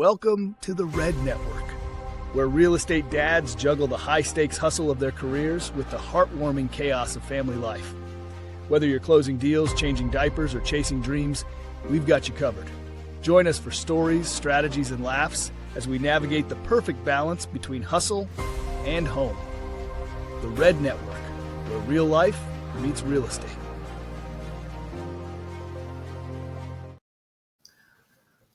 Welcome to the R.E.D Network, where real estate dads juggle the high-stakes hustle of their careers with the heartwarming chaos of family life. Whether you're closing deals, changing diapers, or chasing dreams, we've got you covered. Join us for stories, strategies, and laughs as we navigate the perfect balance between hustle and home. The R.E.D Network, where real life meets real estate.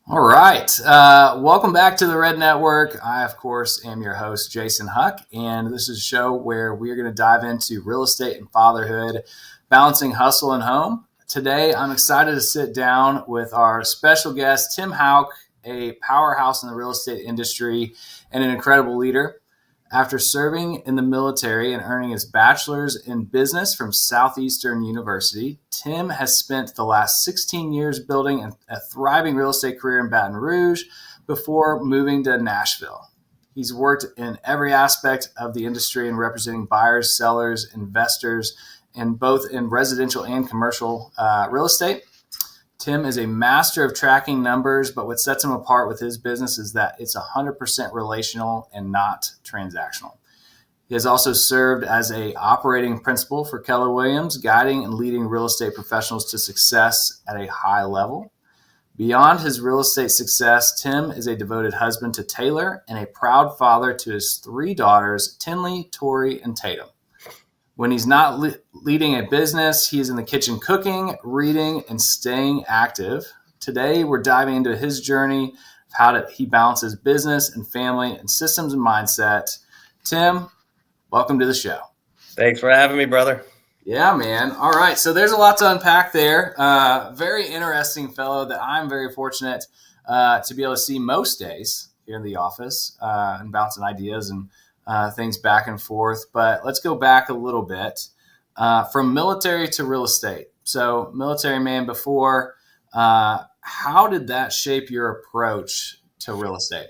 All right. Welcome back to the R.E.D Network. I, of course, am your host, Jason Houk, and this is a show where we are going to dive into real estate and fatherhood, balancing hustle and home. Today, I'm excited to sit down with our special guest, Tim Houk, a powerhouse in the real estate industry and an incredible leader. After serving in the military and earning his bachelor's in business from Southeastern University, Tim has spent the last 16 years building a thriving real estate career in Baton Rouge before moving to Nashville. He's worked in every aspect of the industry and representing buyers, sellers, investors, and both in residential and commercial real estate. Tim is a master of tracking numbers, but what sets him apart with his business is that it's 100% relational and not transactional. He has also served as an operating principal for Keller Williams, guiding and leading real estate professionals to success at a high level. Beyond his real estate success, Tim is a devoted husband to Taylor and a proud father to his three daughters, Tinley, Tori, and Tatum. When he's not leading a business, he is in the kitchen cooking, reading, and staying active. Today, we're diving into his journey of how he balances business and family and systems and mindset. Tim, welcome to the show. Thanks for having me, brother. Yeah, man. All right. So there's a lot to unpack there. Very interesting fellow that I'm very fortunate to be able to see most days here in the office and bouncing ideas and things back and forth. But let's go back a little bit from military to real estate. So military man before, how did that shape your approach to real estate?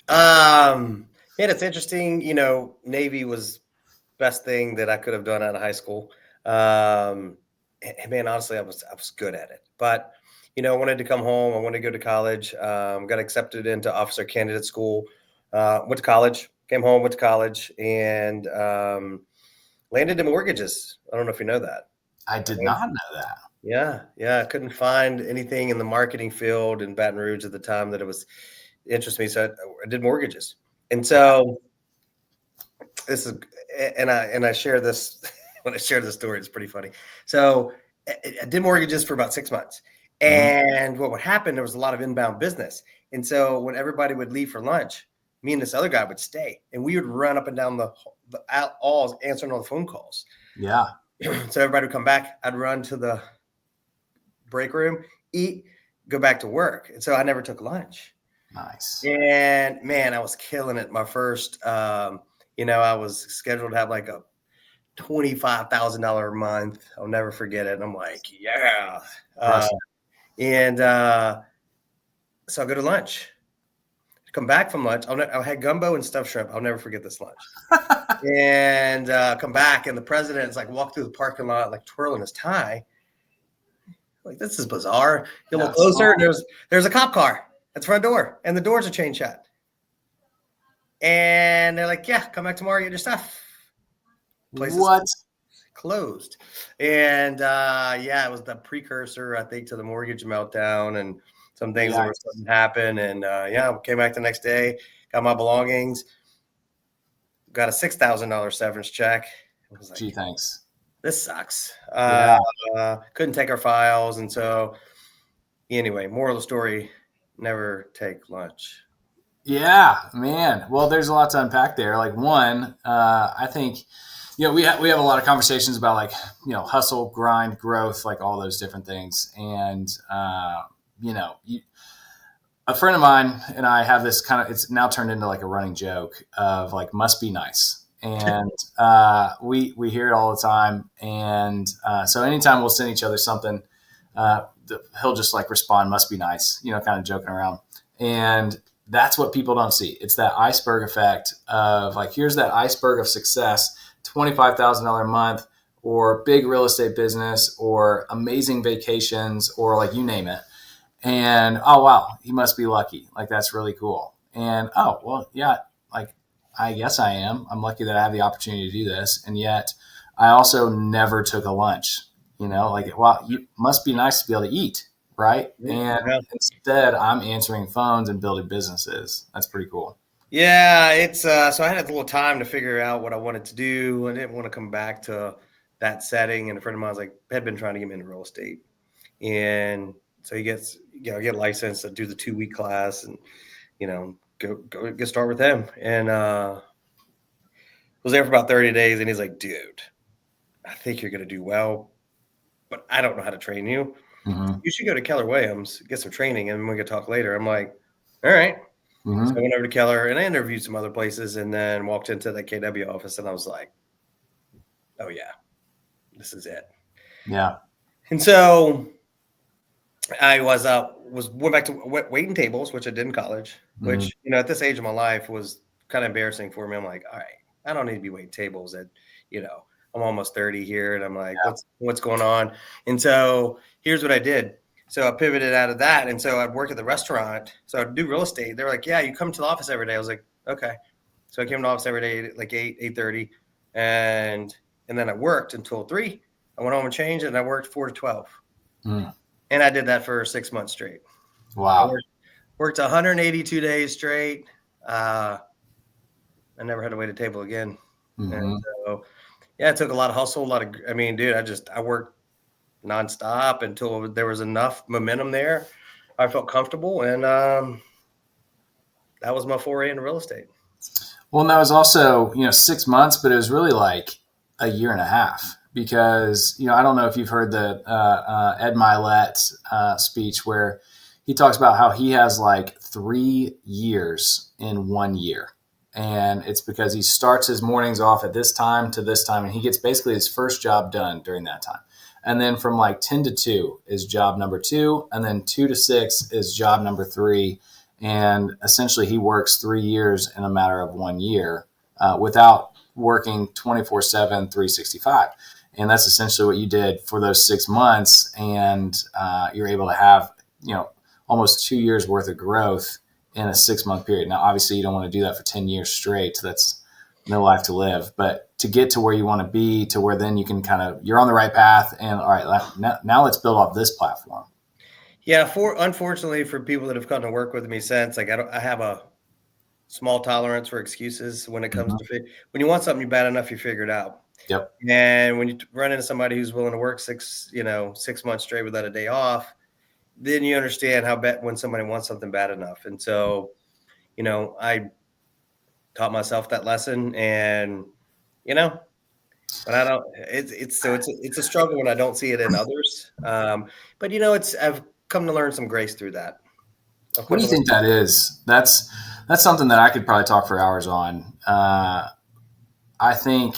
Yeah, it's interesting. You know, Navy was best thing that I could have done out of high school. And man, honestly, I was good at it. But, you know, I wanted to come home. I wanted to go to college. Got accepted into officer candidate school. Went to college. Came home, went to college, and landed in mortgages. I don't know if you know that. I did not know that. Yeah. I couldn't find anything in the marketing field in Baton Rouge at the time that it was interested me. So I did mortgages. And so this is, and I share this, when I share this story, it's pretty funny. So I did mortgages for about 6 months. And what would happen, there was a lot of inbound business. And so when everybody would leave for lunch, me and this other guy would stay, and we would run up and down the halls answering all the phone calls. Yeah. So everybody would come back. I'd run to the break room, eat, go back to work. And so I never took lunch. Nice. And man, I was killing it. My first, I was scheduled to have like a $25,000 a month. I'll never forget it. And I'm like, yeah. So I go to lunch. Come back from lunch. I had gumbo and stuffed shrimp. I'll never forget this lunch. And come back, and the president's like walk through the parking lot, like twirling his tie. Like, this is bizarre. Get a little closer. There's a cop car at the front door, and the doors are chain shut. And they're like, "Yeah, come back tomorrow. Get your stuff." Place what? Closed. And it was the precursor, I think, to the mortgage meltdown and some things that were starting to happen. And came back the next day, got my belongings, got a $6,000 severance check. I was like, gee, thanks. This sucks. Couldn't take our files. And so anyway, moral of the story, never take lunch. Yeah, man. Well, there's a lot to unpack there. Like one, I think, we have a lot of conversations about like, hustle, grind, growth, like all those different things. And, a friend of mine and I have this it's now turned into like a running joke of like, must be nice. And we hear it all the time. And so anytime we'll send each other something, he'll just like respond, must be nice, kind of joking around. And that's what people don't see. It's that iceberg effect of like, here's that iceberg of success, $25,000 a month, or big real estate business, or amazing vacations, or like you name it. And, oh, wow, he must be lucky. Like, that's really cool. And, oh, well, yeah, like, I guess I am. I'm lucky that I have the opportunity to do this. And yet I also never took a lunch, like, wow, you must be nice to be able to eat. Right. And Yeah. instead I'm answering phones and building businesses. That's pretty cool. Yeah, it's so I had a little time to figure out what I wanted to do. I didn't want to come back to that setting. And a friend of mine was like, had been trying to get me into real estate. And so he gets, get licensed to do the 2-week class and, go get start with him. And was there for about 30 days. And he's like, dude, I think you're going to do well, but I don't know how to train you. Mm-hmm. You should go to Keller Williams, get some training, and we can talk later. I'm like, all right. Mm-hmm. So I went over to Keller and I interviewed some other places and then walked into the KW office and I was like, oh yeah, this is it. Yeah. And so I went back to waiting tables, which I did in college, which, Mm-hmm. at this age of my life was kind of embarrassing for me. I'm like, all right, I don't need to be waiting tables at, I'm almost 30 here. And I'm like, Yeah. what's going on? And so here's what I did. So I pivoted out of that. And so I'd work at the restaurant. So I'd do real estate. They were like, yeah, you come to the office every day. I was like, okay. So I came to the office every day, like 8:30. And then I worked until 3. I went home and changed and I worked 4 to 12. Mm. And I did that for 6 months straight. Wow. I worked 182 days straight. I never had to wait a table again. Mm-hmm. And so, yeah, it took a lot of hustle, dude, I worked nonstop until there was enough momentum there. I felt comfortable. And that was my foray into real estate. Well, and that was also, 6 months, but it was really like a year and a half because, I don't know if you've heard the Ed Milet speech where he talks about how he has like 3 years in 1 year. And it's because he starts his mornings off at this time to this time, and he gets basically his first job done during that time. And then from like 10 to 2 is job number 2, and then 2 to 6 is job number 3. And essentially he works 3 years in a matter of 1 year without working 24/7, 365. And that's essentially what you did for those 6 months. And you're able to have, almost 2 years worth of growth in a 6-month period. Now, obviously you don't want to do that for 10 years straight. That's no life to live, but to get to where you want to be, to where then you can you're on the right path. And all right, now let's build off this platform. Yeah, unfortunately for people that have come to work with me since, like I have a small tolerance for excuses when it comes to when you want something bad enough, you figure it out. Yep. And when you run into somebody who's willing to work 6 months straight without a day off, then you understand how bad when somebody wants something bad enough. And so, I taught myself that lesson, and but I don't. It's a struggle when I don't see it in others. But I've come to learn some grace through that. What do you think that is? That's something that I could probably talk for hours on. I think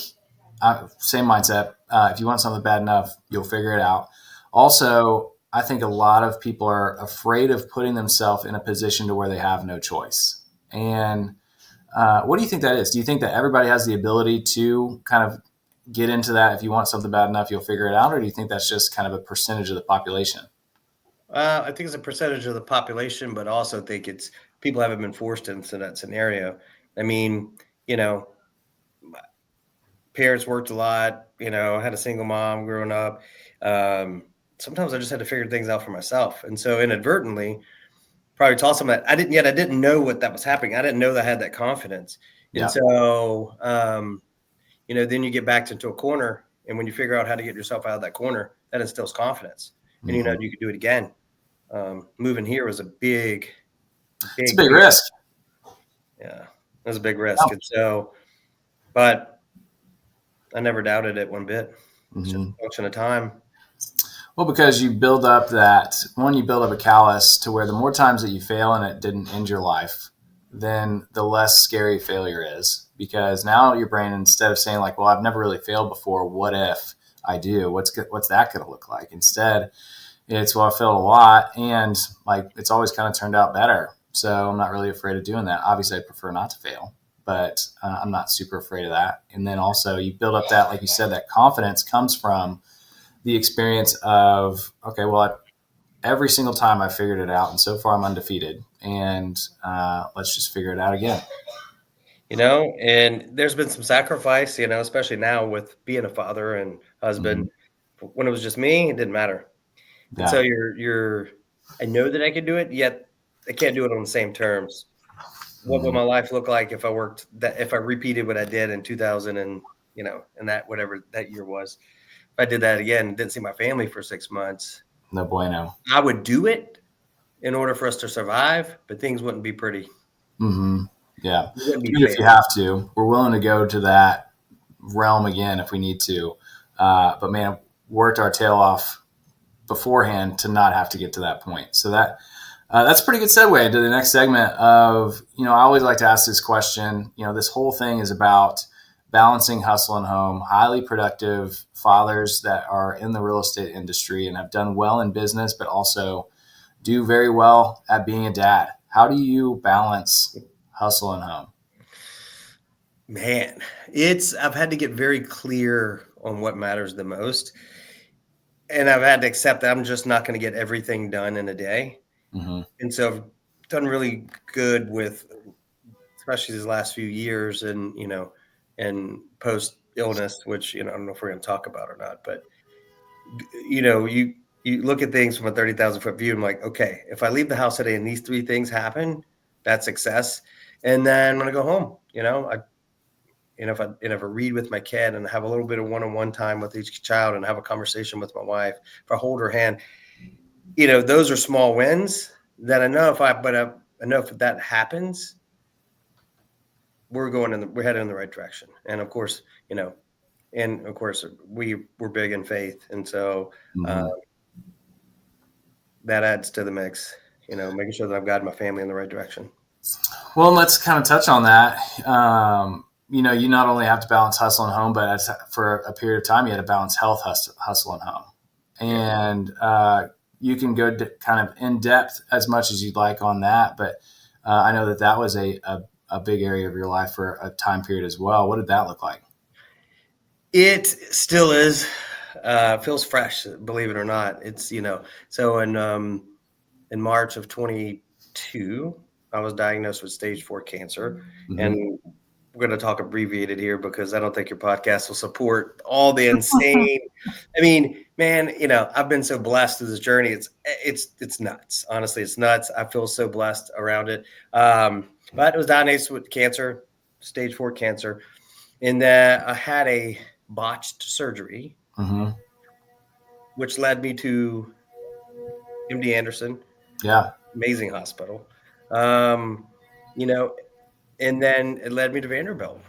same mindset. If you want something bad enough, you'll figure it out. Also, I think a lot of people are afraid of putting themselves in a position to where they have no choice. And what do you think that is? Do you think that everybody has the ability to kind of get into that? If you want something bad enough, you'll figure it out. Or do you think that's just kind of a percentage of the population? I think it's a percentage of the population, but also think it's people haven't been forced into that scenario. I mean, parents worked a lot, I had a single mom growing up. Sometimes I just had to figure things out for myself. And so inadvertently, probably taught some that I didn't know what that was happening. I didn't know that I had that confidence. Yeah. And so, then you get backed into a corner. And when you figure out how to get yourself out of that corner, that instills confidence. And, you can do it again. Moving here was a big it's a big risk. Yeah, it was a big risk. And so, but I never doubted it one bit. It's just a function of time. Well, because you build up a callus to where the more times that you fail and it didn't end your life, then the less scary failure is. Because now your brain, instead of saying like, well, I've never really failed before, what if I do? What's that going to look like? Instead, it's, well, I failed a lot and like it's always kind of turned out better. So I'm not really afraid of doing that. Obviously, I prefer not to fail, but I'm not super afraid of that. And then also you build up that, like you said, that confidence comes from the experience of, okay, well, every single time I figured it out. And so far I'm undefeated, and let's just figure it out again. And there's been some sacrifice, especially now with being a father and husband. When it was just me, it didn't matter. And so I know that I could do it, yet I can't do it on the same terms. What would my life look like if I repeated what I did in 2000 and that whatever that year was? If I did that again and didn't see my family for 6 months, No bueno. I would do it in order for us to survive, but things wouldn't be pretty. Yeah. If you have to, we're willing to go to that realm again if we need to. But man, worked our tail off beforehand to not have to get to that point. So that's a pretty good segue to the next segment of, I always like to ask this question. This whole thing is about balancing hustle and home, highly productive fathers that are in the real estate industry and have done well in business, but also do very well at being a dad. How do you balance hustle and home? Man, I've had to get very clear on what matters the most. And I've had to accept that I'm just not going to get everything done in a day. And so I've done really good with, especially these last few years and post illness, which, I don't know if we're going to talk about or not, but you look at things from a 30,000 foot view. I'm like, okay, if I leave the house today and these 3 things happen, that's success. And then when I go home, if I read with my kid and have a little bit of one-on-one time with each child and have a conversation with my wife, if I hold her hand, those are small wins that I know I know if that happens, we're heading in the right direction. And of course, we're big in faith. And so that adds to the mix, making sure that I've guided my family in the right direction. Well, let's kind of touch on that. You not only have to balance hustle and home, but for a period of time, you had to balance health, hustle and home. And you can go kind of in depth as much as you'd like on that. But I know that was a big area of your life for a time period as well. What did that look like? It still is. Feels fresh, believe it or not. It's, so in March of 22, I was diagnosed with stage 4 cancer. And we're going to talk abbreviated here because I don't think your podcast will support all the insane. I mean, man, I've been so blessed through this journey. It's nuts. Honestly, it's nuts. I feel so blessed around it. But it was diagnosed with cancer, stage 4 cancer. And I had a botched surgery, which led me to MD Anderson. Yeah. Amazing hospital. And then it led me to Vanderbilt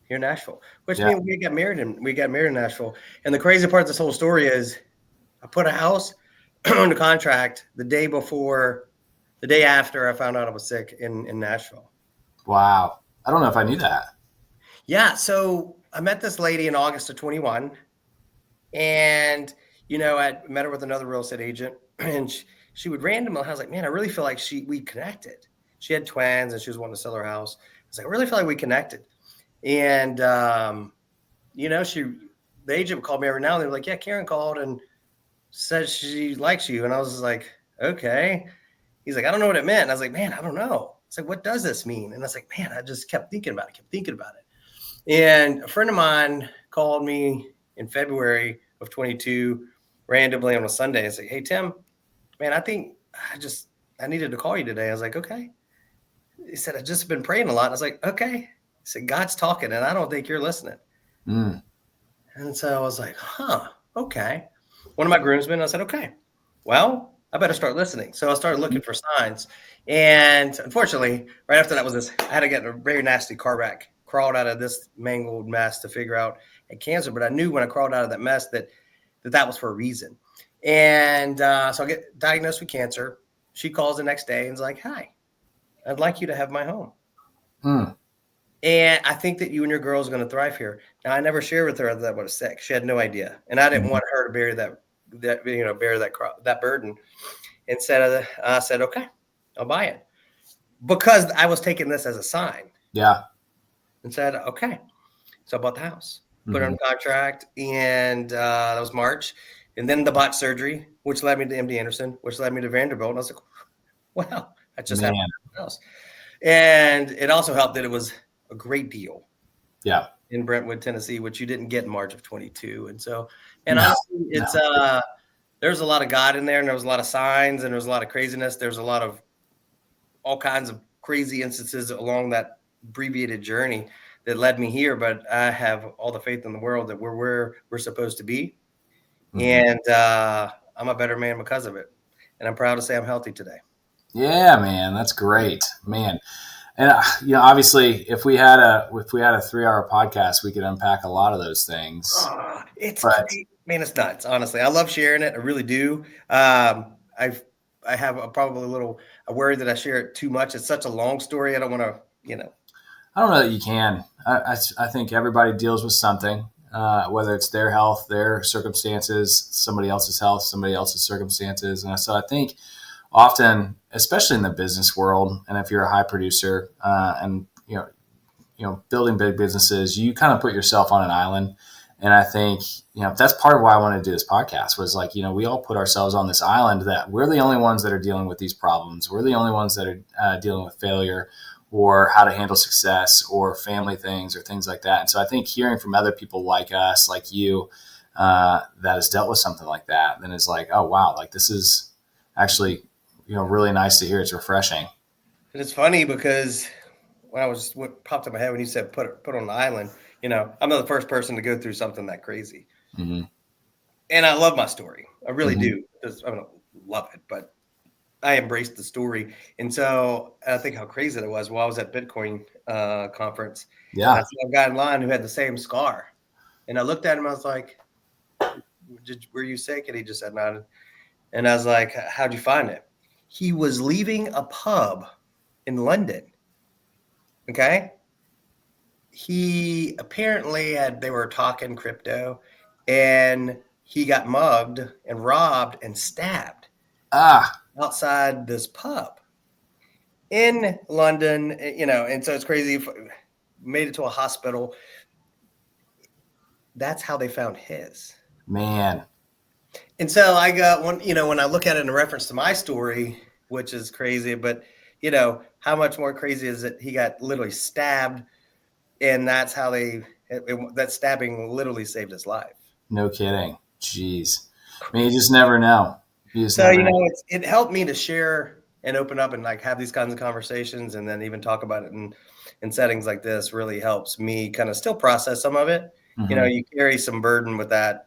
here in Nashville, which means we got married in Nashville. And the crazy part of this whole story is I put a house under contract the day after I found out I was sick in Nashville. Wow. I don't know if I knew that. Yeah. So I met this lady in August of 21 and, I met her with another real estate agent and she would randomly, I was like, man, I really feel like we connected. She had twins and she was wanting to sell her house. I was like, I really feel like we connected. And, the agent called me every now and then. They were like, yeah, Karen called and said she likes you. And I was just like, okay. He's like, I don't know what it meant. And I was like, man, I don't know. It's like, what does this mean? And I was like, man, I just kept thinking about it. And a friend of mine called me in February of 22 randomly on a Sunday and said, hey, Tim, man, I think I needed to call you today. I was like, okay. He said, I've just been praying a lot. I was like, okay. He said, God's talking and I don't think you're listening. And so I was like, okay. One of my groomsmen, I said, okay, well, I better start listening. So I started looking for signs. And unfortunately, right after that I had to get in a very nasty car wreck, crawled out of this mangled mess to figure out I had cancer. But I knew when I crawled out of that mess that was for a reason. And so I get diagnosed with cancer. She calls the next day and is like, hi, I'd like you to have my home. And I think that you and your girl is going to thrive here. Now, I never shared with her that I was sick. She had no idea. And I didn't want her to bear that burden. Instead, I said, okay, I'll buy it. Because I was taking this as a sign. Yeah. And said, okay. So I bought the house, put it on contract. And that was March. and then the botched surgery, which led me to MD Anderson, which led me to Vanderbilt. And I was like, wow, that just happened to else. And it also helped that it was a great deal. Yeah. In Brentwood, Tennessee, which you didn't get in March of 22. And so, and honestly, it's, there's a lot of God in there, and there was a lot of signs, and there was a lot of craziness. There's a lot of all kinds of crazy instances along that abbreviated journey that led me here. But I have all the faith in the world that we're where we're supposed to be. And I'm a better man because of it. And I'm proud to say I'm healthy today. Yeah, man, that's great, man. And obviously, if we had a 3-hour podcast, we could unpack a lot of those things. It's great. Man, it's nuts. Honestly, I love sharing it. I really do. I have probably a little. I worry that I share it too much. It's such a long story. I don't want to. I don't know that you can. I think everybody deals with something, whether it's their health, their circumstances, somebody else's health, somebody else's circumstances, and so I think often, especially in the business world, and if you're a high producer and building big businesses, you kind of put yourself on an island. And I think that's part of why I wanted to do this podcast was like we all put ourselves on this island that we're the only ones that are dealing with these problems. We're the only ones that are dealing with failure or how to handle success or family things or things like that. And so I think hearing from other people like us, like you, that has dealt with something like that, then it's like, oh wow, like this is actually really nice to hear. It's refreshing. And it's funny because what popped in my head when you said put on an island, I'm not the first person to go through something that crazy. Mm-hmm. And I love my story. I really do. I don't love it, but I embraced the story. And so I think how crazy it was while I was at Bitcoin conference. Yeah. I saw a guy in line who had the same scar. And I looked at him, I was like, were you sick? And he just said, no. And I was like, how'd you find it? He was leaving a pub in London. Okay. He apparently they were talking crypto, and he got mugged and robbed and stabbed outside this pub in London, and so it's crazy. Made it to a hospital. That's how they found his. Man. And so I got one, when I look at it in reference to my story, which is crazy, but how much more crazy is it? He got literally stabbed, and that's how that stabbing literally saved his life. No kidding. Jeez. I mean, you just never know. It helped me to share and open up and like have these kinds of conversations, and then even talk about it in settings like this really helps me kind of still process some of it. Mm-hmm. You carry some burden with that.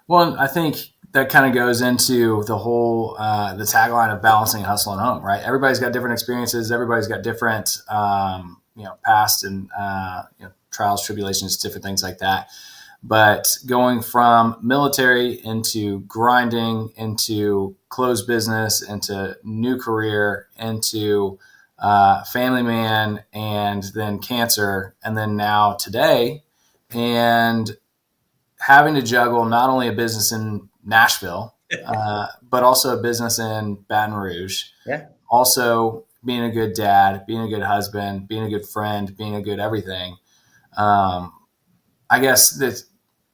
Well, I think that kind of goes into the whole, the tagline of balancing hustle and home, right? Everybody's got different experiences. Everybody's got different, past and, trials, tribulations, different things like that. But going from military into grinding, into closed business, into new career, into family man, and then cancer, and then now today, and having to juggle not only a business in Nashville, but also a business in Baton Rouge. Yeah. Also being a good dad, being a good husband, being a good friend, being a good everything. I guess that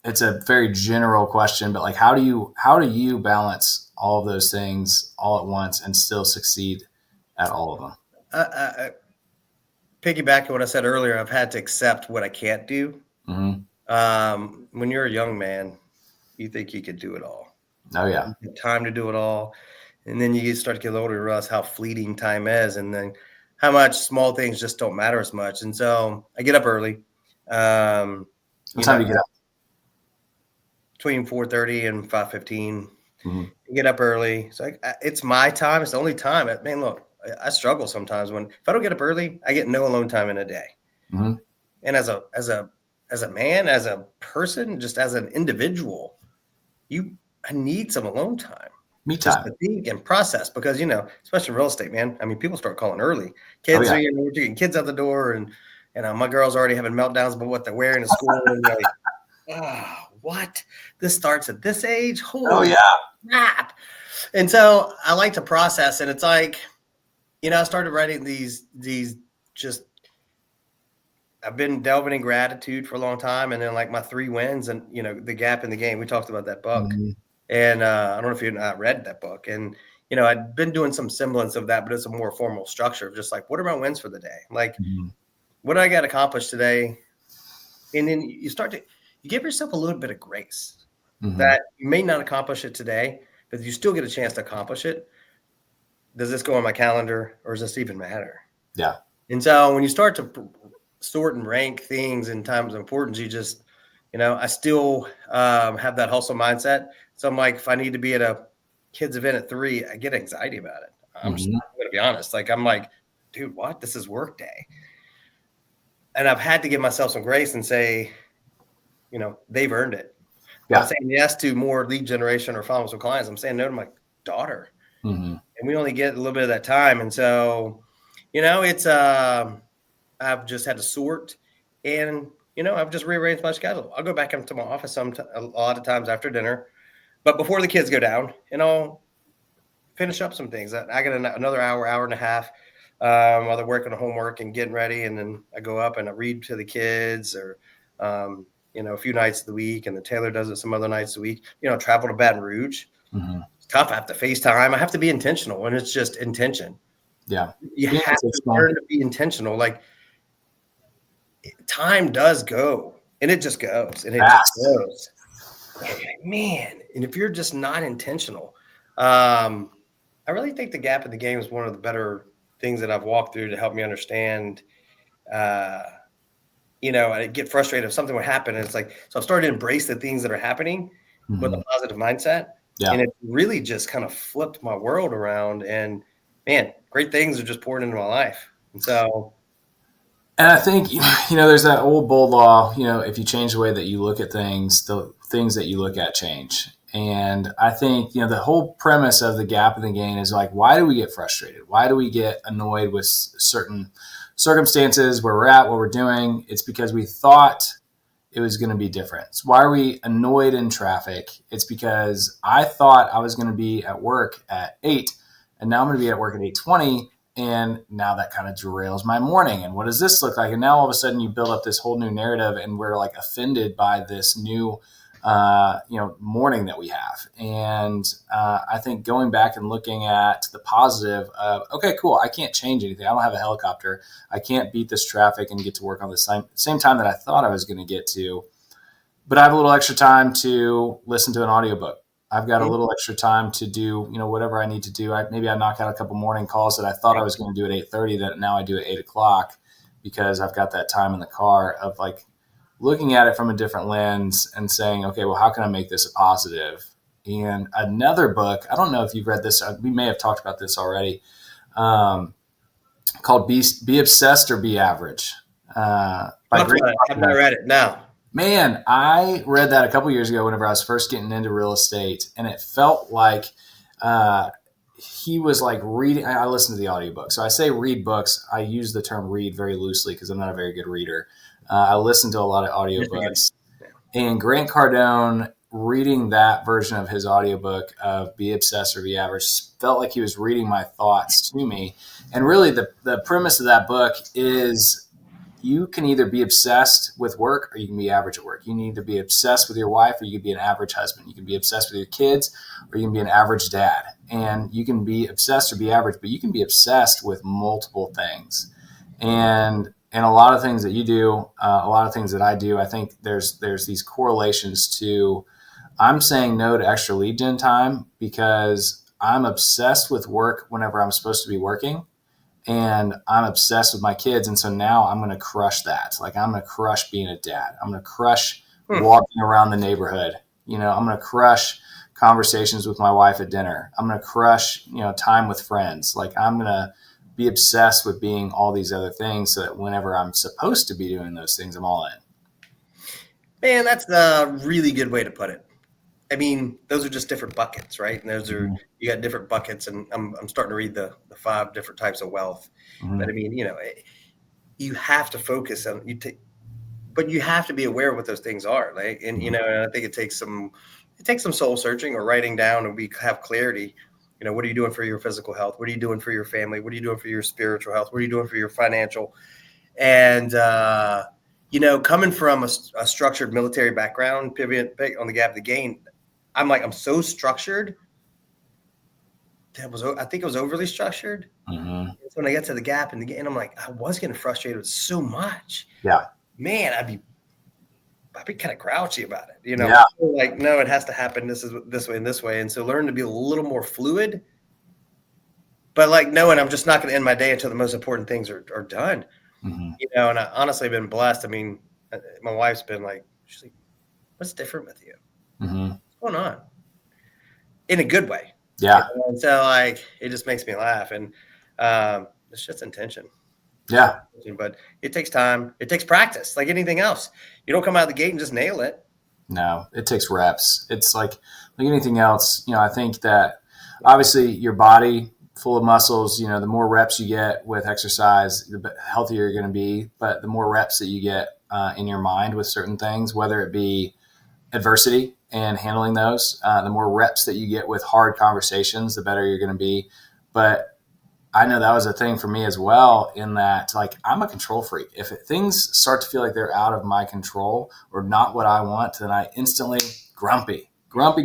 it's a very general question, but like, how do you balance all of those things all at once and still succeed at all of them? Piggyback on what I said earlier, I've had to accept what I can't do. Mm-hmm. When you're a young man, you think you could do it all. Oh yeah. You have time to do it all. And then you start to get older and realize how fleeting time is, and then how much small things just don't matter as much. And so I get up early. What time do you get up? Between 4:30 and 5:15. Mm-hmm. You get up early. So it's my time. It's the only time. Man, look, I struggle sometimes if I don't get up early, I get no alone time in a day. Mm-hmm. And as a man, as a person, just as an individual, I need some alone time. Me time. Just to think and process, because especially real estate, man. I mean, people start calling early. Kids are we're getting kids out the door, and my girl's already having meltdowns about what they're wearing to school, and they're like, what? This starts at this age? Holy crap! And so I like to process, and it's like, I started writing these just I've been delving in gratitude for a long time. And then like my 3 wins and, the gap in the game, we talked about that book. Mm-hmm. And I don't know if you've not read that book. And, I'd been doing some semblance of that, but it's a more formal structure of just like, what are my wins for the day? Like, what did I got accomplished today? And then you give yourself a little bit of grace that you may not accomplish it today, but you still get a chance to accomplish it. Does this go on my calendar or does this even matter? Yeah. And so when you start to sort and rank things in times of importance, you just, I still have that hustle mindset. So I'm like, if I need to be at a kids event at 3, I get anxiety about it. I'm just going to be honest. Like, I'm like, dude, what? This is work day. And I've had to give myself some grace and say, they've earned it. Yeah. I'm saying yes to more lead generation or follow-ups with clients. I'm saying no to my daughter. And we only get a little bit of that time. And so, it's, I've just had to sort and, I've just rearranged my schedule. I'll go back into my office a lot of times after dinner, but before the kids go down, and I'll finish up some things. I got another hour and a half while they're working on homework and getting ready. And then I go up and I read to the kids or, a few nights of the week. And then Taylor does it some other nights a week, travel to Baton Rouge. It's tough. I have to FaceTime. I have to be intentional, and it's just intention. Yeah. You have to learn to be intentional. Like, time does go, and it just goes, and it just goes. Man, and if you're just not intentional, I really think the gap in the game is one of the better things that I've walked through to help me understand. I get frustrated if something would happen, and it's like, so I've started to embrace the things that are happening with a positive mindset. Yeah. And it really just kind of flipped my world around, and man, great things are just pouring into my life. And so, and I think, there's that old bold law, if you change the way that you look at things, the things that you look at change. And I think, the whole premise of the gap in the game is like, why do we get frustrated? Why do we get annoyed with certain circumstances where we're at, what we're doing? It's because we thought it was going to be different. So why are we annoyed in traffic? It's because I thought I was going to be at work at 8, and now I'm going to be at work at 8:20. And now that kind of derails my morning. And what does this look like? And now all of a sudden you build up this whole new narrative, and we're like offended by this new, morning that we have. And I think going back and looking at the positive of, okay, cool, I can't change anything. I don't have a helicopter. I can't beat this traffic and get to work on the same time that I thought I was going to get to. But I have a little extra time to listen to an audiobook. I've got a little extra time to do, whatever I need to do. Maybe I knock out a couple morning calls that I thought I was going to do at 8:30 that now I do at 8:00 because I've got that time in the car of like looking at it from a different lens and saying, okay, well, how can I make this a positive? And another book, I don't know if you've read this, we may have talked about this already, called Be Obsessed or Be Average. I've not read it now. Man, I read that a couple years ago whenever I was first getting into real estate, and it felt like he was like reading. I listened to the audiobook. So I say read books. I use the term read very loosely because I'm not a very good reader. I listen to a lot of audiobooks. And Grant Cardone, reading that version of his audiobook of Be Obsessed or Be Average, felt like he was reading my thoughts to me. And really the premise of that book is you can either be obsessed with work or you can be average at work. You need to be obsessed with your wife or you can be an average husband. You can be obsessed with your kids or you can be an average dad. And you can be obsessed or be average, but you can be obsessed with multiple things. And a lot of things that you do, a lot of things that I do, I think there's these correlations to I'm saying no to extra lead gen time because I'm obsessed with work whenever I'm supposed to be working. And I'm obsessed with my kids. And so now I'm going to crush that. Like I'm going to crush being a dad. I'm going to crush walking around the neighborhood. I'm going to crush conversations with my wife at dinner. I'm going to crush, time with friends. Like I'm going to be obsessed with being all these other things so that whenever I'm supposed to be doing those things, I'm all in. Man, that's a really good way to put it. I mean, those are just different buckets, right? And those are, you got different buckets, and I'm starting to read the 5 different types of wealth. But I mean, you have to focus on but you have to be aware of what those things are. Like, and and I think it takes some soul searching or writing down, and we have clarity. What are you doing for your physical health? What are you doing for your family? What are you doing for your spiritual health? What are you doing for your financial? And, coming from a structured military background, pivot on the gap of the gain, I'm so structured. I think it was overly structured. Mm-hmm. When I get to the gap in the gain, I'm like, I was getting frustrated with so much. Yeah. Man, I'd be kind of grouchy about it. Yeah. Like, no, it has to happen. This is this way and this way. And so learn to be a little more fluid, but like knowing I'm just not going to end my day until the most important things are done. Mm-hmm. And I honestly been blessed. I mean, my wife's been like, she's like, what's different with you? Mm-hmm. What's going on? In a good way. Yeah. And so like, it just makes me laugh. And it's just intention. Yeah. But it takes time. It takes practice, like anything else. You don't come out of the gate and just nail it. No, it takes reps. It's like anything else. I think that obviously your body full of muscles, the more reps you get with exercise, the healthier you're going to be. But the more reps that you get in your mind with certain things, whether it be adversity and handling those, the more reps that you get with hard conversations, the better you're going to be. But I know that was a thing for me as well, in that like I'm a control freak. If things start to feel like they're out of my control or not what I want, then I instantly grumpy. We're not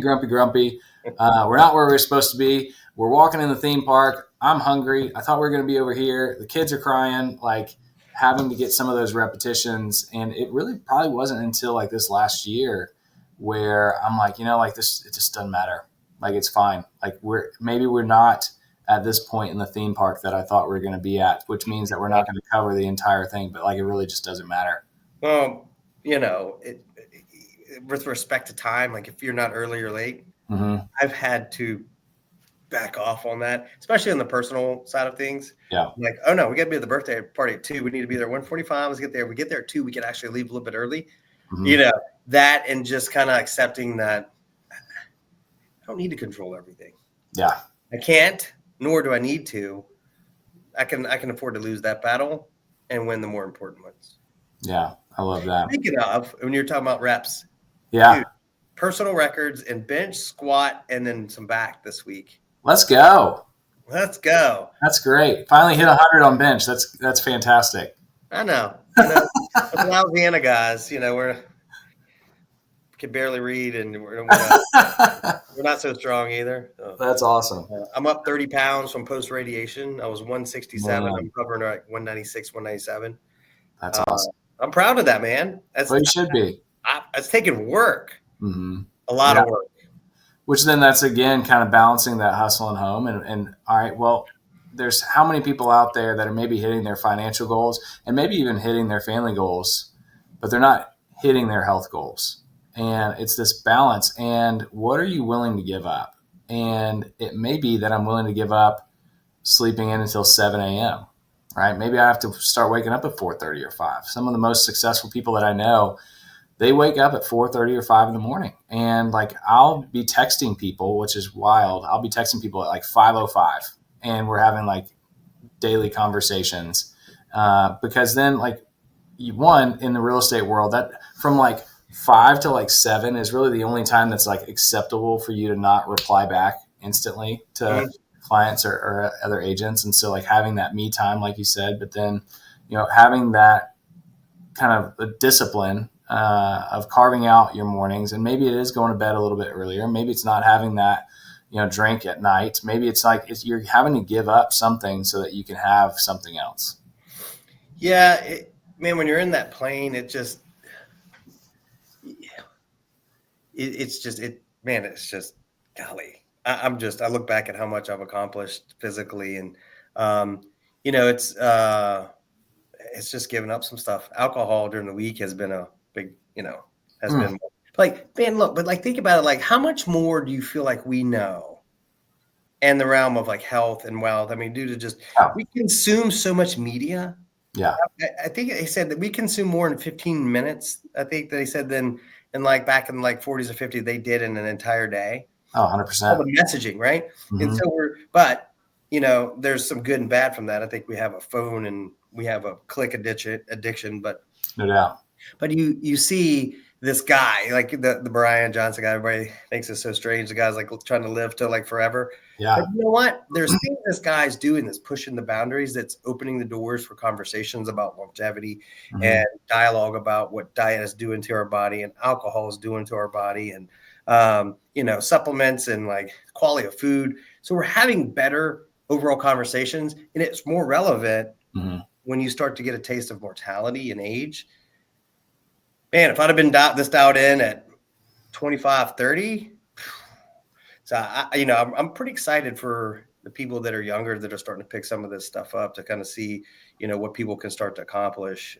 where we're supposed to be. We're walking in the theme park. I'm hungry. I thought we were going to be over here. The kids are crying, like having to get some of those repetitions. And it really probably wasn't until like this last year where I'm like, this, it just doesn't matter. Like, it's fine. Like we're not at this point in the theme park that I thought we were going to be at, which means that we're not going to cover the entire thing, but like, it really just doesn't matter. Well, with respect to time, like if you're not early or late, Mm-hmm. I've had to back off on that, especially on the personal side of things. Yeah. Like, oh no, we got to be at the birthday party at 2:00. We need to be there 1:45. Let's get there. We get there at 2:00. We can actually leave a little bit early. Mm-hmm. That, and just kind of accepting that I don't need to control everything. Yeah. I can't, nor do I need to. I can afford to lose that battle and win the more important ones. Yeah. I love that. Speaking of, when you're talking about reps, yeah, dude, personal records and bench, squat, and then some back this week. Let's go. Let's go. That's great. Finally hit 100 on bench. That's fantastic. I know. Louisiana guys, we can barely read, and we're not so strong either. So, that's awesome. I'm up 30 pounds from post radiation. I was 167. Man. I'm hovering at 196, 197. That's awesome. I'm proud of that, man. Well, you should be. It's taking work. Mm-hmm. A lot of work. Which then that's again kind of balancing that hustle and home. And all right, well, there's how many people out there that are maybe hitting their financial goals and maybe even hitting their family goals, but they're not hitting their health goals. And it's this balance. And what are you willing to give up? And it may be that I'm willing to give up sleeping in until 7 a.m., right? Maybe I have to start waking up at 4:30 or 5. Some of the most successful people that I know, they wake up at 4:30 or 5 in the morning. And like, I'll be texting people, which is wild. I'll be texting people at like 5:05 and we're having like daily conversations. Because then like in the real estate world, that from like 5 to like 7 is really the only time that's like acceptable for you to not reply back instantly to clients or other agents. And so like having that me time, like you said, but then, having that kind of a discipline of carving out your mornings. And maybe it is going to bed a little bit earlier. Maybe it's not having that, drink at night. Maybe it's like you're having to give up something so that you can have something else. Yeah, man, when you're in that plane, it's just golly. I look back at how much I've accomplished physically, and it's just giving up some stuff. Alcohol during the week has been a big, been like, man, look, but like, think about it. Like, how much more do you feel like we know in the realm of like health and wealth? I mean, due to just, we consume so much media. Yeah. I think they said that we consume more in 15 minutes. I think they said than like back in like 40s or 50s, they did in an entire day. Oh, 100%. All the messaging, right? Mm-hmm. And so there's some good and bad from that. I think we have a phone and we have a click addiction, but no doubt. But you see this guy, like the Brian Johnson guy, everybody thinks is so strange. The guy's like trying to live till like forever. Yeah. But you know what? There's things this guy's doing that's pushing the boundaries, that's opening the doors for conversations about longevity Mm-hmm. and dialogue about what diet is doing to our body and alcohol is doing to our body and, supplements and like quality of food. So we're having better overall conversations, and it's more relevant Mm-hmm. when you start to get a taste of mortality and age. Man, if I'd have been this dialed in at 25, 30, so I'm pretty excited for the people that are younger that are starting to pick some of this stuff up to kind of see, what people can start to accomplish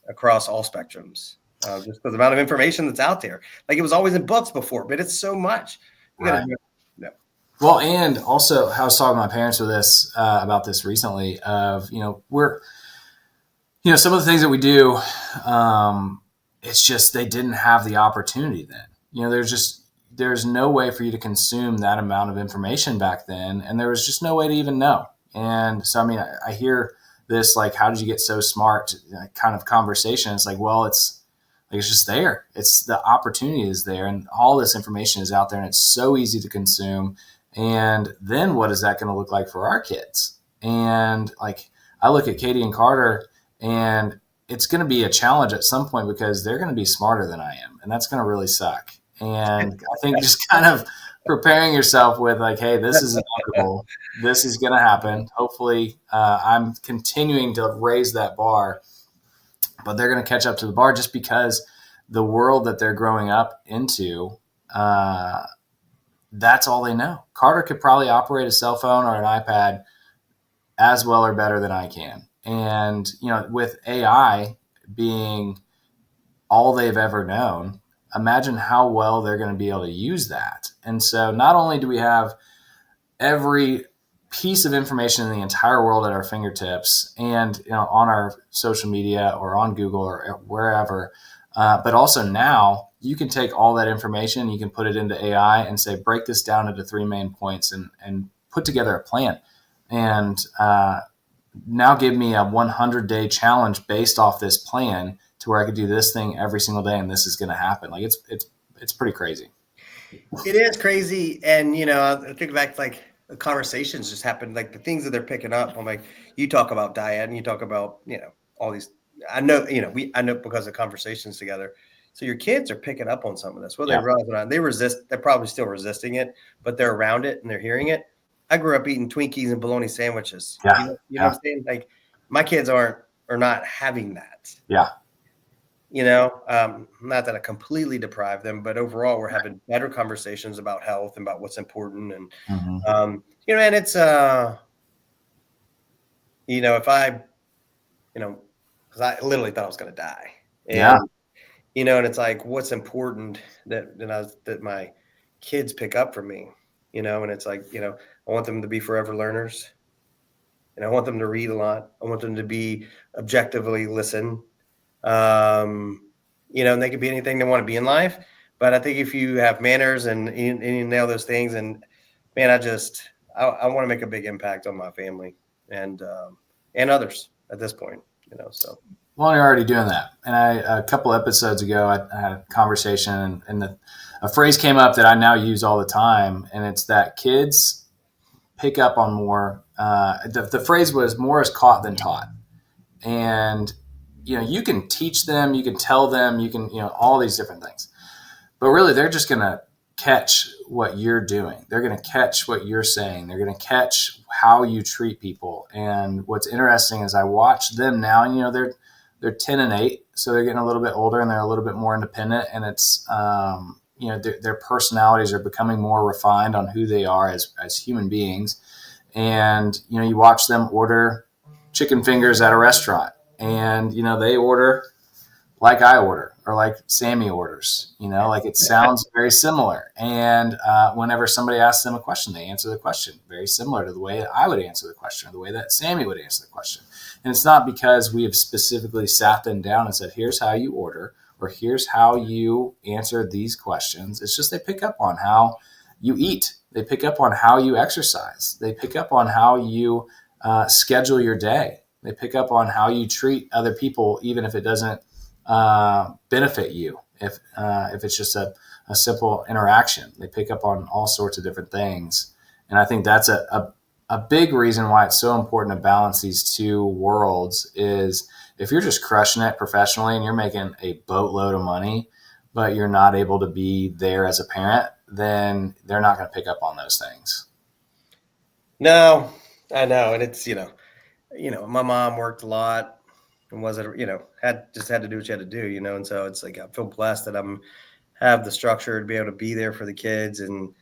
across all spectrums. Just the amount of information that's out there. Like it was always in books before, but it's so much. You got to Right. do it. No. Well, and also I was talking to my parents with this about this recently of, some of the things that we do, it's just, they didn't have the opportunity then. There's no way for you to consume that amount of information back then. And there was just no way to even know. And so, I mean, I hear this, like, how did you get so smart kind of conversation. It's like, well, it's just there. It's the opportunity is there. And all this information is out there and it's so easy to consume. And then what is that going to look like for our kids? And like, I look at Katie and Carter, and it's going to be a challenge at some point because they're going to be smarter than I am. And that's going to really suck. And I think just kind of preparing yourself with like, hey, this is inevitable. This is going to happen. Hopefully, I'm continuing to raise that bar, but they're going to catch up to the bar just because the world that they're growing up into, that's all they know. Carter could probably operate a cell phone or an iPad as well or better than I can. And, with AI being all they've ever known, imagine how well they're going to be able to use that. And so not only do we have every piece of information in the entire world at our fingertips and, on our social media or on Google or wherever, but also now you can take all that information, you can put it into AI and say, break this down into 3 main points and put together a plan. And now give me a 100-day challenge based off this plan to where I could do this thing every single day and this is going to happen. Like it's pretty crazy. It is crazy. And, I think back to like the conversations just happened, like the things that they're picking up. I'm like, you talk about diet and you talk about, all these, I know because of conversations together. So your kids are picking up on some of this, whether they realize it or not. They're probably still resisting it, but they're around it and they're hearing it. I grew up eating Twinkies and bologna sandwiches. Yeah. You know what I'm saying? Like my kids are not having that. Yeah. Not that I completely deprive them, but overall we're having better conversations about health and about what's important. And, and it's, if I, cause I literally thought I was going to die. And, and it's like, what's important that my kids pick up from me, and it's like, I want them to be forever learners, and I want them to read a lot. I want them to be objectively listen. And they could be anything they want to be in life. But I think if you have manners and you nail those things, and man, I want to make a big impact on my family and others at this point, so. Well, you're already doing that. And a couple episodes ago, I had a conversation and a phrase came up that I now use all the time. And it's that kids pick up on more. The phrase was more is caught than taught. And, you can teach them, you can tell them, you can, all these different things. But really, they're just going to catch what you're doing. They're going to catch what you're saying. They're going to catch how you treat people. And what's interesting is I watch them now, and, they're 10 and 8, so they're getting a little bit older and they're a little bit more independent. And it's, their personalities are becoming more refined on who they are as human beings. And, you watch them order chicken fingers at a restaurant. And, they order like I order or like Sammy orders, like it sounds very similar. And whenever somebody asks them a question, they answer the question very similar to the way that I would answer the question or the way that Sammy would answer the question. And it's not because we have specifically sat them down and said, here's how you order or here's how you answer these questions. It's just they pick up on how you eat. They pick up on how you exercise. They pick up on how you schedule your day. They pick up on how you treat other people, even if it doesn't benefit you. If it's just a simple interaction, they pick up on all sorts of different things. And I think that's a big reason why it's so important to balance these two worlds is if you're just crushing it professionally and you're making a boatload of money, but you're not able to be there as a parent, then they're not going to pick up on those things. No, I know. And it's, my mom worked a lot and wasn't, had to do what she had to do, and so it's like I feel blessed that have the structure to be able to be there for the kids. And,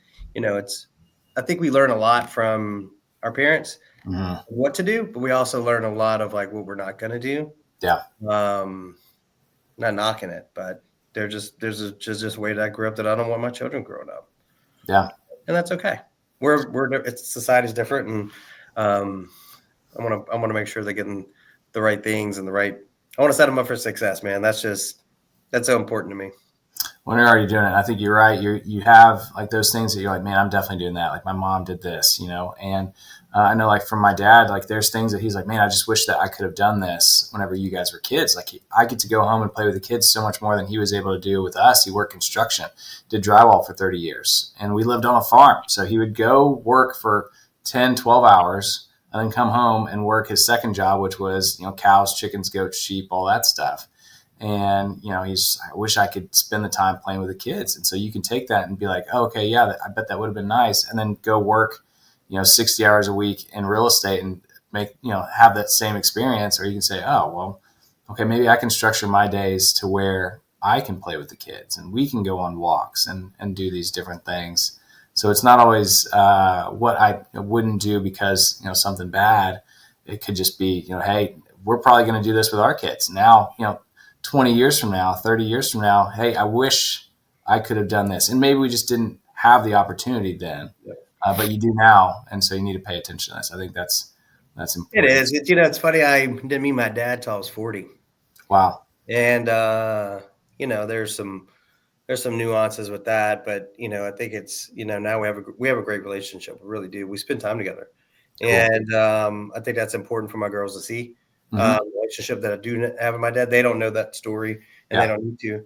I think we learn a lot from our parents Mm-hmm. what to do, but we also learn a lot of like what we're not going to do. Yeah. Not knocking it, but there's just a way that I grew up that I don't want my children growing up. Yeah. And that's okay. Society's different. And, I want to make sure they're getting the right things and I want to set them up for success, man. That's so important to me. When you're already doing it, I think you're right. You have like those things that you're like, man, I'm definitely doing that. Like my mom did this, and I know like from my dad, like there's things that he's like, man, I just wish that I could have done this whenever you guys were kids. Like I get to go home and play with the kids so much more than he was able to do with us. He worked construction, did drywall for 30 years, and we lived on a farm. So he would go work for 10, 12 hours and then come home and work his second job, which was, cows, chickens, goats, sheep, all that stuff. And, I wish I could spend the time playing with the kids. And so you can take that and be like, oh, okay, yeah, I bet that would have been nice. And then go work, 60 hours a week in real estate and make, have that same experience. Or you can say, oh, well, okay, maybe I can structure my days to where I can play with the kids and we can go on walks and do these different things. So it's not always what I wouldn't do because, something bad. It could just be, hey, we're probably going to do this with our kids now, 20 years from now, 30 years from now, hey, I wish I could have done this. And maybe we just didn't have the opportunity then, but you do now. And so you need to pay attention to this. I think that's important. It is. It's funny. I didn't meet my dad till I was 40. Wow. And, there's some nuances with that, but, I think it's, now we have a great relationship. We really do. We spend time together. Cool. And I think that's important for my girls to see. Relationship that I do have with my dad. They don't know that story and they don't need to,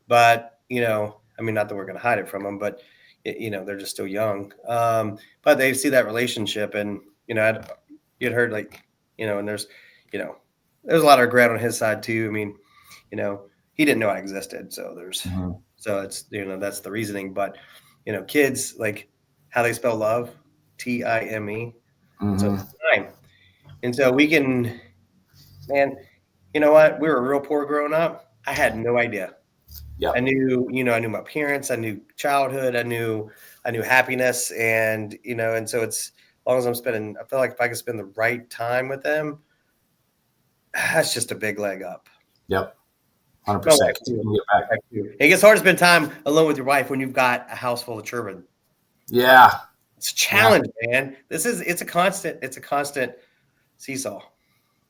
but, not that we're going to hide it from them, but they're just still young. But they see that relationship and, you'd heard like, and there's a lot of regret on his side too. I mean, he didn't know I existed. So so it's, that's the reasoning, but, kids, like how they spell love, Time. So time. And so we can, man, you know what? We were real poor growing up. I had no idea. Yeah. I knew my parents, I knew childhood, I knew happiness. And, and so it's, as long as I feel like if I can spend the right time with them, that's just a big leg up. Yep. 100%. It gets hard to spend time alone with your wife when you've got a house full of children. Yeah. It's a challenge, man. It's a constant seesaw.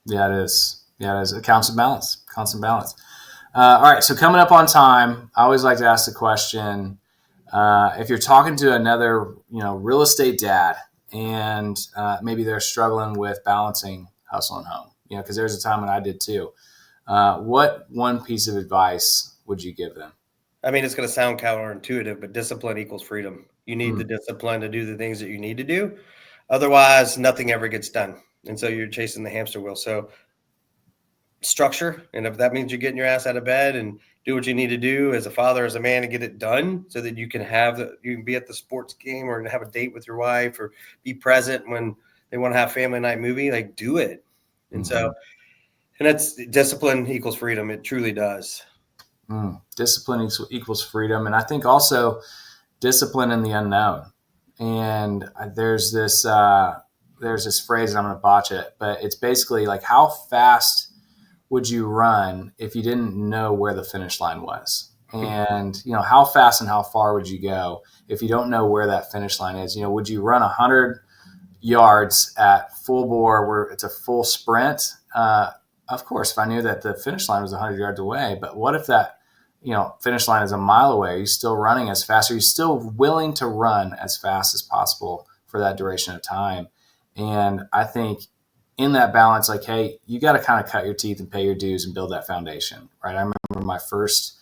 Yeah, it is. Yeah, it is. A constant balance. All right. So coming up on time, I always like to ask the question, if you're talking to another, real estate dad and maybe they're struggling with balancing hustle and home, because there's a time when I did too. What one piece of advice would you give them? I mean, it's going to sound counterintuitive, but discipline equals freedom. You need the discipline to do the things that you need to do. Otherwise, nothing ever gets done. And so you're chasing the hamster wheel. So structure. And if that means you're getting your ass out of bed and do what you need to do as a father, as a man, to get it done so that you can you can be at the sports game or have a date with your wife or be present when they want to have family night movie, like do it. And so, and that's discipline equals freedom. It truly does. Discipline equals freedom. And I think also discipline in the unknown. And there's this phrase, and I'm going to botch it, but it's basically like, how fast would you run if you didn't know where the finish line was? And, how fast and how far would you go if you don't know where that finish line is? Would you run 100 yards at full bore where it's a full sprint? Of course, if I knew that the finish line was 100 yards away, but what if that, finish line is a mile away? Are you still running as fast? Are you still willing to run as fast as possible for that duration of time? And I think in that balance, like, hey, you got to kind of cut your teeth and pay your dues and build that foundation, right? I remember my first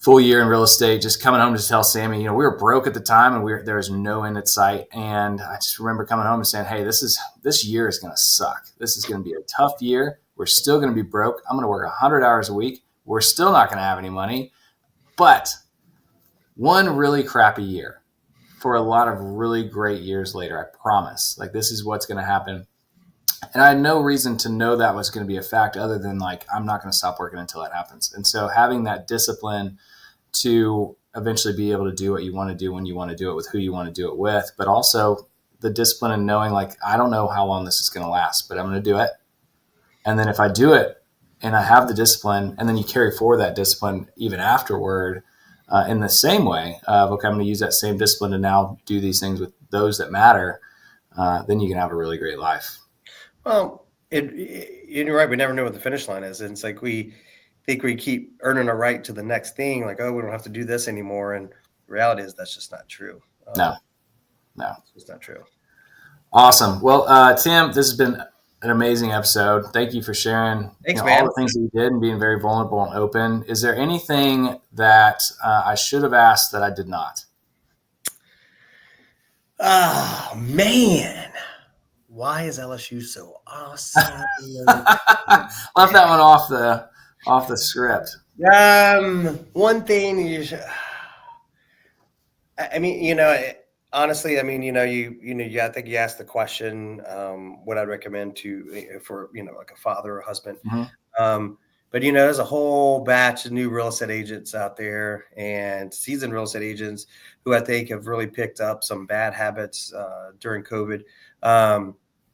full year in real estate, just coming home to tell Sammy, we were broke at the time and there was no end in sight. And I just remember coming home and saying, hey, this year is going to suck. This is going to be a tough year. We're still going to be broke. I'm going to work 100 hours a week. We're still not going to have any money. But one really crappy year for a lot of really great years later, I promise. Like, this is what's going to happen. And I had no reason to know that was going to be a fact other than like, I'm not going to stop working until that happens. And so having that discipline to eventually be able to do what you want to do when you want to do it with who you want to do it with, but also the discipline and knowing like, I don't know how long this is going to last, but I'm going to do it. And then if I do it and I have the discipline, and then you carry forward that discipline even afterward in the same way of, okay, I'm going to use that same discipline to now do these things with those that matter, then you can have a really great life. Well, you're right. We never know what the finish line is. And it's like we think we keep earning a right to the next thing. Like, oh, we don't have to do this anymore. And the reality is that's just not true. No, it's just not true. Awesome. Well, Tim, this has been an amazing episode. Thank you for sharing all the things that you did and being very vulnerable and open. Is there anything that I should have asked that I did not? Oh, man. Why is LSU so awesome? Left that one off the script. One thing honestly, I think you asked the question, what I'd recommend for like a father or husband. Mm-hmm. But there's a whole batch of new real estate agents out there and seasoned real estate agents who I think have really picked up some bad habits during COVID.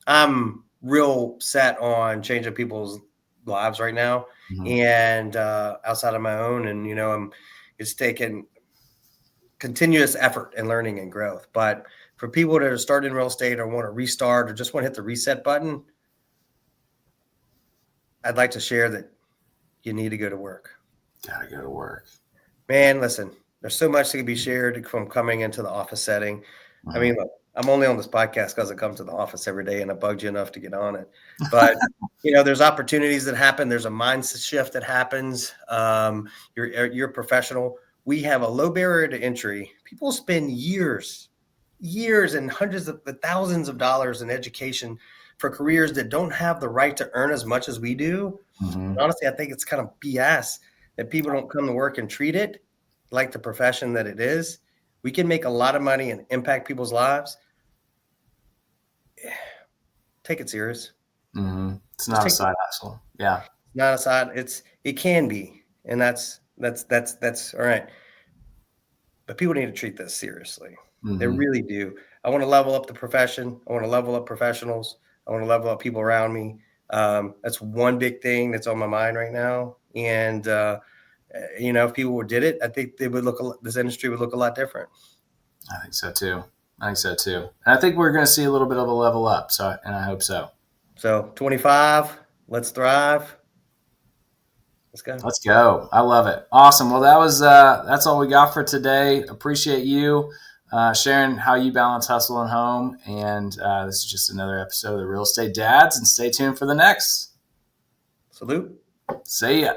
I'm real set on changing people's lives right now, mm-hmm. and outside of my own, and it's taken continuous effort and learning and growth. But for people that are starting real estate or want to restart or just want to hit the reset button, I'd like to share that you need to go to work. Gotta go to work. Man, listen, there's so much that can be shared from coming into the office setting. Mm-hmm. I mean, look, I'm only on this podcast because I come to the office every day and I bugged you enough to get on it. But, there's opportunities that happen. There's a mindset shift that happens. You're a professional. We have a low barrier to entry. People spend years and hundreds of thousands of dollars in education for careers that don't have the right to earn as much as we do. Mm-hmm. Honestly, I think it's kind of BS that people don't come to work and treat it like the profession that it is. We can make a lot of money and impact people's lives. Take it serious. Mm-hmm. It's not a side hustle. Yeah. Not a side. It can be. And that's all right. But people need to treat this seriously. Mm-hmm. They really do. I want to level up the profession. I want to level up professionals. I want to level up people around me. That's one big thing that's on my mind right now. And, if people did it, I think this industry would look a lot different. I think so too. And I think we're going to see a little bit of a level up. And I hope so. So 25, let's thrive. Let's go. I love it. Awesome. Well, that's all we got for today. Appreciate you sharing how you balance hustle and home. And this is just another episode of the Real Estate Dads, and stay tuned for the next. Salute. See ya.